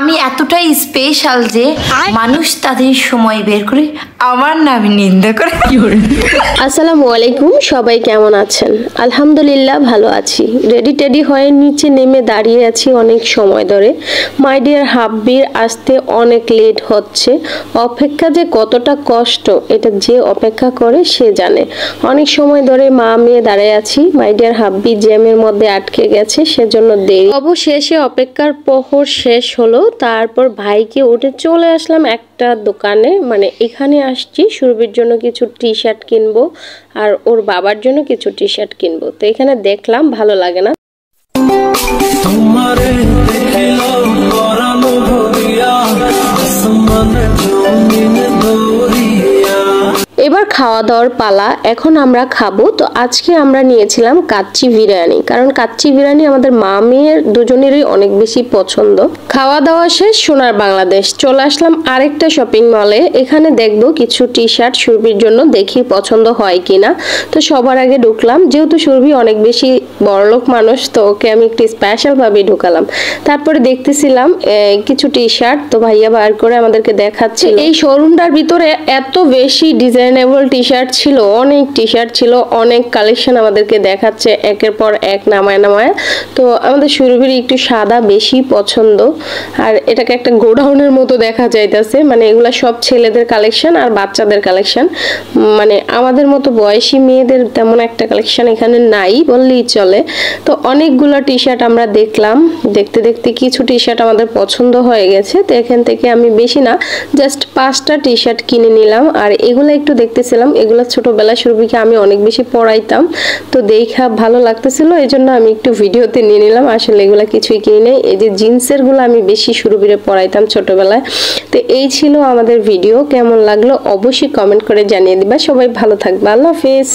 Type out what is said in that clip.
আমি এতটাই স্পেশাল যে মানুষ তাদের সময় বের করে আমার নামে নিন্দা করে। আসসালামু আলাইকুম, সবাই কেমন আছেন? আলহামদুলিল্লাহ ভালো আছি। রেডি টেডি হয়ে নিচে নেমে দাঁড়িয়ে আছি অনেক সময় ধরে। মাই ডিয়ার হাব্বির আসতে অনেক লেট হচ্ছে। অপেক্ষা যে কতটা কষ্ট এটা যে অপেক্ষা করে সে জানে। অনেক সময় ধরে মা মেয়ে দাঁড়িয়ে আছি। মাই ডিয়ার হাব্বি জ্যামের মধ্যে আটকে গেছে, সেজন্য দেরি। অবশেষে অপেক্ষার প্রহর শেষ হলো। তারপর ভাইকে উঠে চলে আসলাম একটা দোকানে, মানে এখানে আসছি সুরভির জন্য কিছু টি শার্ট কিনবো আর ওর বাবার জন্য কিছু টি শার্ট কিনবো। তো এখানে দেখলাম ভালো লাগে না, এবার খাওয়া দাওয়ার পালা। এখন আমরা খাবো। তো আজকে আমরা নিয়েছিলাম কাচ্চি বিরিয়ানি, কারণ কাচ্চি বিরিয়ানি আমাদের মা মেয়ের দুজনেরই অনেক বেশি পছন্দ। খাওয়া দাওয়া শেষ, সোনার বাংলাদেশ চলে আসলাম আরেকটা শপিং মলে। এখানে দেখবো কিছু টি শার্ট সুরভির জন্য, দেখি পছন্দ হয় কিনা। তো সবার আগে ঢুকলাম, যেহেতু সুরভি অনেক বেশি বড়লোক মানুষ, তো ওকে আমি একটু স্পেশাল ভাবে ঢুকালাম। তারপরে দেখতেছিলাম কিছু টি শার্ট, তো ভাইয়া বার করে আমাদেরকে দেখাচ্ছে। এই শোরুমটার ভিতরে এত বেশি ডিজাইনেবল টি শার্ট ছিল, অনেক টি শার্ট ছিল, অনেক কালেকশন আমাদেরকে দেখাচ্ছে একের পর এক নামায় নামায়। তো আমাদের সুরভির একটু সাদা বেশি পছন্দ, আর এটাকে একটা গোডাউনের মতো দেখা যাইতেছে। মানে এগুলা সব ছেলেদের কালেকশন আর বাচ্চাদের কালেকশন, মানে আমাদের মতো বয়সী মেয়েদের তেমন একটা কালেকশন এখানে নাই বললেই চলে। তো অনেকগুলো টি শার্ট আমরা দেখলাম, দেখতে দেখতে কিছু টি শার্ট আমাদের পছন্দ হয়ে গেছে। তো এখান থেকে আমি বেশি না, জাস্ট 5টা টি শার্ট কিনে নিলাম। আর এগুলো একটু দেখতেছিলাম, এগুলো ছোটবেলায় সুরভিকে আমি অনেক বেশি পড়াইতাম, তো দেখা ভালো লাগতেছিল, এই জন্য আমি একটু ভিডিওতে নিয়ে নিলাম। আসলে এগুলো কিছুই কিনি নেই, এই যে জিন্সের গুলো আমি বেশি সুরভিরে পড়াইতাম ছোটবেলায়। তো এই ছিল আমাদের ভিডিও, কেমন লাগলো অবশ্যই কমেন্ট করে জানিয়ে দিবা। সবাই ভালো থাকবে, আল্লাহ হাফেজ।